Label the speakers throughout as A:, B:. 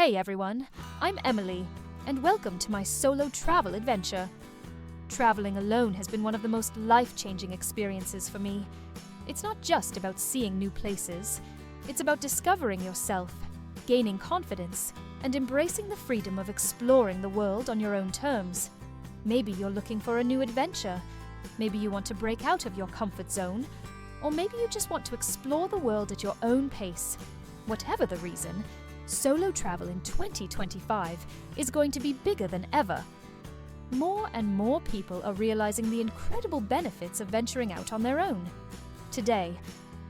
A: Hey everyone, I'm Emily, and welcome to my solo travel adventure. Traveling alone has been one of the most life-changing experiences for me. It's not just about seeing new places, it's about discovering yourself, gaining confidence, and embracing the freedom of exploring the world on your own terms. Maybe you're looking for a new adventure, maybe you want to break out of your comfort zone, or maybe you just want to explore the world at your own pace. Whatever the reason, solo travel in 2025 is going to be bigger than ever. More and more people are realizing the incredible benefits of venturing out on their own. Today,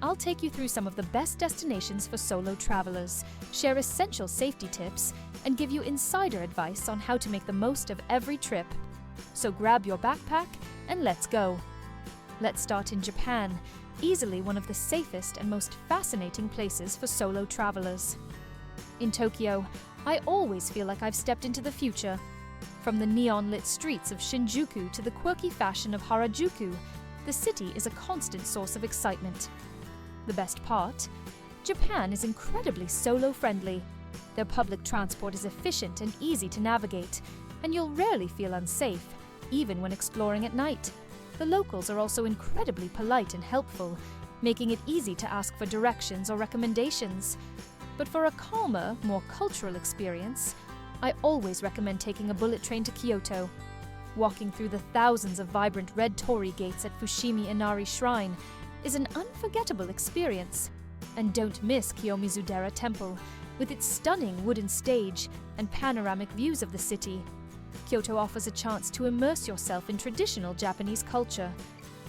A: I'll take you through some of the best destinations for solo travelers, share essential safety tips, and give you insider advice on how to make the most of every trip. So grab your backpack and let's go. Let's start in Japan, easily one of the safest and most fascinating places for solo travelers. In Tokyo, I always feel like I've stepped into the future. From the neon-lit streets of Shinjuku to the quirky fashion of Harajuku, the city is a constant source of excitement. The best part? Japan is incredibly solo-friendly. Their public transport is efficient and easy to navigate, and you'll rarely feel unsafe, even when exploring at night. The locals are also incredibly polite and helpful, making it easy to ask for directions or recommendations. But for a calmer, more cultural experience, I always recommend taking a bullet train to Kyoto. Walking through the thousands of vibrant red torii gates at Fushimi Inari Shrine is an unforgettable experience. And don't miss Kiyomizu-dera Temple, with its stunning wooden stage and panoramic views of the city. Kyoto offers a chance to immerse yourself in traditional Japanese culture,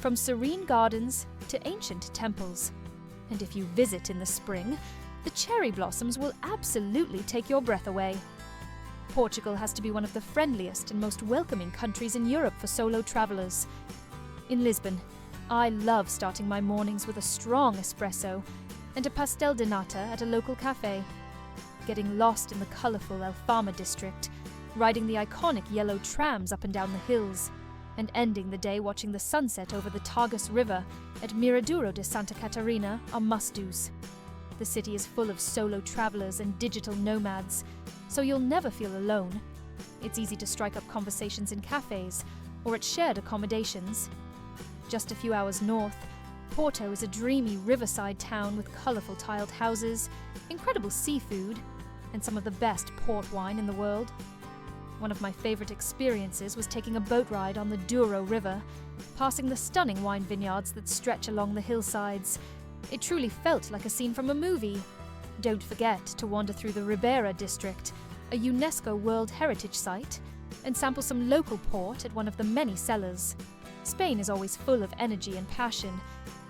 A: from serene gardens to ancient temples. And if you visit in the spring, the cherry blossoms will absolutely take your breath away. Portugal has to be one of the friendliest and most welcoming countries in Europe for solo travelers. In Lisbon, I love starting my mornings with a strong espresso and a pastel de nata at a local cafe. Getting lost in the colourful Alfama district, riding the iconic yellow trams up and down the hills, and ending the day watching the sunset over the Tagus River at Miraduro de Santa Catarina are must-dos. The city is full of solo travelers and digital nomads, so you'll never feel alone. It's easy to strike up conversations in cafes or at shared accommodations. Just a few hours north, Porto is a dreamy riverside town with colourful tiled houses, incredible seafood, and some of the best port wine in the world. One of my favourite experiences was taking a boat ride on the Douro River, passing the stunning wine vineyards that stretch along the hillsides. It truly felt like a scene from a movie. Don't forget to wander through the Ribera district, a UNESCO World Heritage Site, and sample some local port at one of the many cellars. Spain is always full of energy and passion,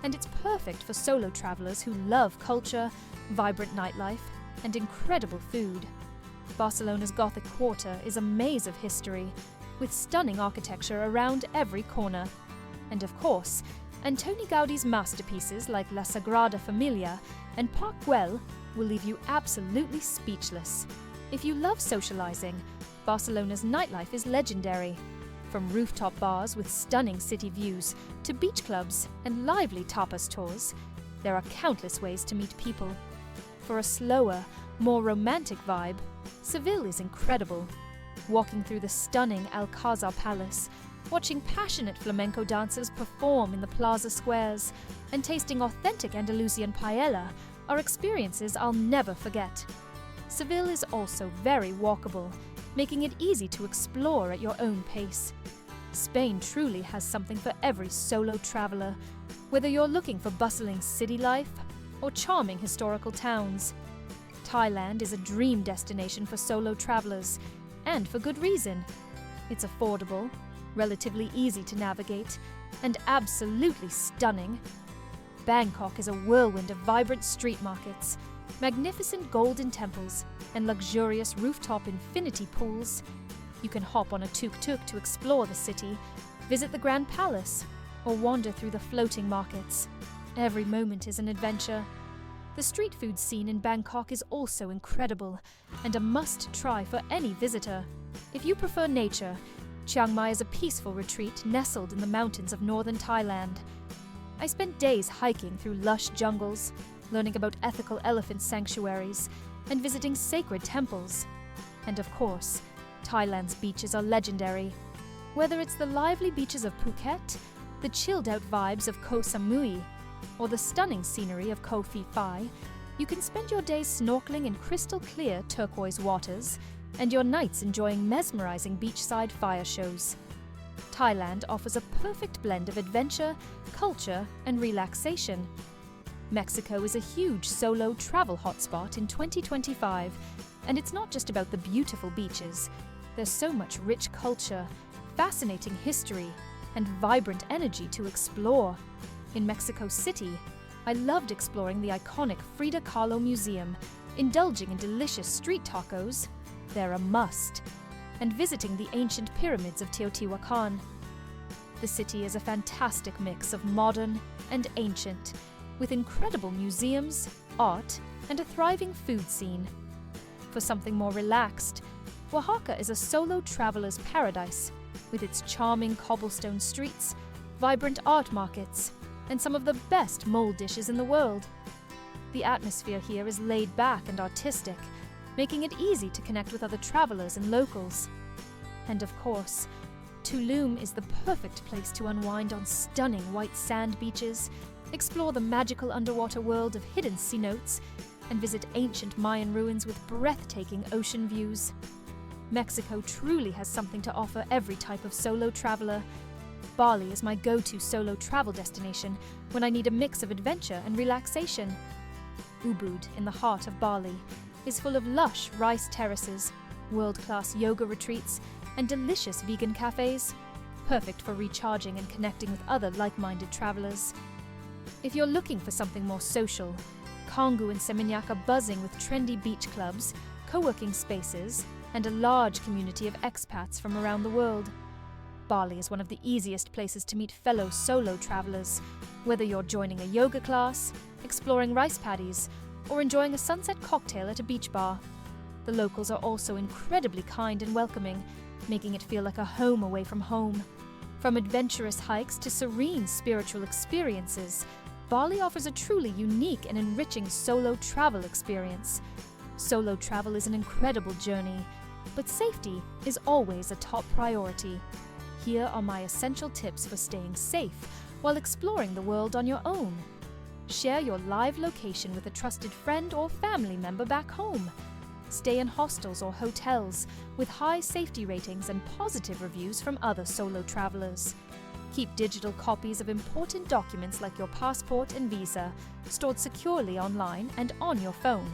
A: and it's perfect for solo travelers who love culture, vibrant nightlife, and incredible food. Barcelona's Gothic Quarter is a maze of history, with stunning architecture around every corner. And of course, Antoni Gaudi's masterpieces like La Sagrada Familia and Park Güell will leave you absolutely speechless. If you love socializing, Barcelona's nightlife is legendary. From rooftop bars with stunning city views to beach clubs and lively tapas tours, there are countless ways to meet people. For a slower, more romantic vibe, Seville is incredible. Walking through the stunning Alcázar Palace, watching passionate flamenco dancers perform in the plaza squares, and tasting authentic Andalusian paella are experiences I'll never forget. Seville is also very walkable, making it easy to explore at your own pace. Spain truly has something for every solo traveler, whether you're looking for bustling city life or charming historical towns. Thailand is a dream destination for solo travelers, and for good reason. It's affordable, relatively easy to navigate, and absolutely stunning. Bangkok is a whirlwind of vibrant street markets, magnificent golden temples, and luxurious rooftop infinity pools. You can hop on a tuk-tuk to explore the city, visit the Grand Palace, or wander through the floating markets. Every moment is an adventure. The street food scene in Bangkok is also incredible, and a must-try for any visitor. If you prefer nature, Chiang Mai is a peaceful retreat nestled in the mountains of northern Thailand. I spent days hiking through lush jungles, learning about ethical elephant sanctuaries, and visiting sacred temples. And of course, Thailand's beaches are legendary. Whether it's the lively beaches of Phuket, the chilled-out vibes of Koh Samui, or the stunning scenery of Koh Phi Phi, you can spend your days snorkeling in crystal-clear turquoise waters and your nights enjoying mesmerizing beachside fire shows. Thailand offers a perfect blend of adventure, culture, and relaxation. Mexico is a huge solo travel hotspot in 2025, and it's not just about the beautiful beaches. There's so much rich culture, fascinating history, and vibrant energy to explore. In Mexico City, I loved exploring the iconic Frida Kahlo Museum, indulging in delicious street tacos, they're a must, and visiting the ancient pyramids of Teotihuacan. The city is a fantastic mix of modern and ancient, with incredible museums, art, and a thriving food scene. For something more relaxed, Oaxaca is a solo traveler's paradise, with its charming cobblestone streets, vibrant art markets, and some of the best mole dishes in the world. The atmosphere here is laid back and artistic, making it easy to connect with other travelers and locals. And of course, Tulum is the perfect place to unwind on stunning white sand beaches, explore the magical underwater world of hidden cenotes, and visit ancient Mayan ruins with breathtaking ocean views. Mexico truly has something to offer every type of solo traveler. Bali is my go-to solo travel destination when I need a mix of adventure and relaxation. Ubud, in the heart of Bali, is full of lush rice terraces, world-class yoga retreats, and delicious vegan cafes, perfect for recharging and connecting with other like-minded travelers. If you're looking for something more social, Canggu and Seminyak are buzzing with trendy beach clubs, co-working spaces, and a large community of expats from around the world. Bali is one of the easiest places to meet fellow solo travelers, whether you're joining a yoga class, exploring rice paddies, or enjoying a sunset cocktail at a beach bar. The locals are also incredibly kind and welcoming, making it feel like a home away from home. From adventurous hikes to serene spiritual experiences, Bali offers a truly unique and enriching solo travel experience. Solo travel is an incredible journey, but safety is always a top priority. Here are my essential tips for staying safe while exploring the world on your own. Share your live location with a trusted friend or family member back home. Stay in hostels or hotels with high safety ratings and positive reviews from other solo travelers. Keep digital copies of important documents like your passport and visa stored securely online and on your phone.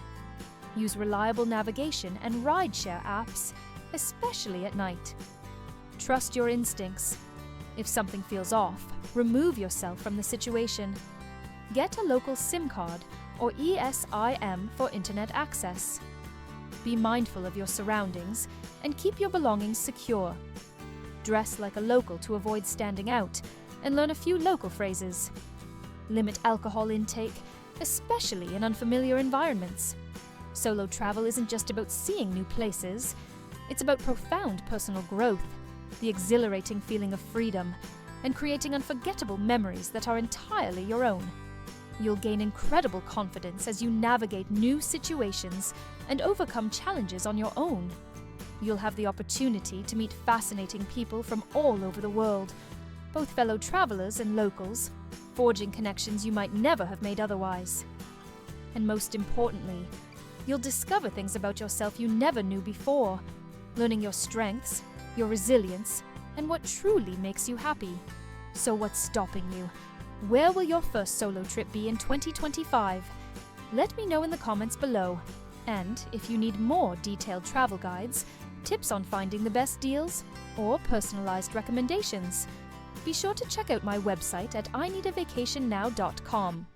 A: Use reliable navigation and rideshare apps, especially at night. Trust your instincts. If something feels off, remove yourself from the situation. Get a local SIM card or ESIM for internet access. Be mindful of your surroundings and keep your belongings secure. Dress like a local to avoid standing out and learn a few local phrases. Limit alcohol intake, especially in unfamiliar environments. Solo travel isn't just about seeing new places, it's about profound personal growth, the exhilarating feeling of freedom, and creating unforgettable memories that are entirely your own. You'll gain incredible confidence as you navigate new situations and overcome challenges on your own. You'll have the opportunity to meet fascinating people from all over the world, both fellow travelers and locals, forging connections you might never have made otherwise. And most importantly, you'll discover things about yourself you never knew before, learning your strengths, your resilience, and what truly makes you happy. So what's stopping you? Where will your first solo trip be in 2025? Let me know in the comments below. And if you need more detailed travel guides, tips on finding the best deals, or personalized recommendations, be sure to check out my website at ineedavacationnow.com.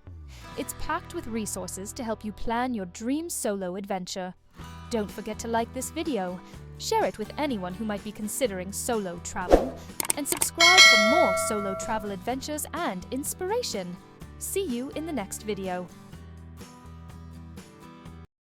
A: It's packed with resources to help you plan your dream solo adventure. Don't forget to like this video, share it with anyone who might be considering solo travel, and subscribe for more solo travel adventures and inspiration. See you in the next video.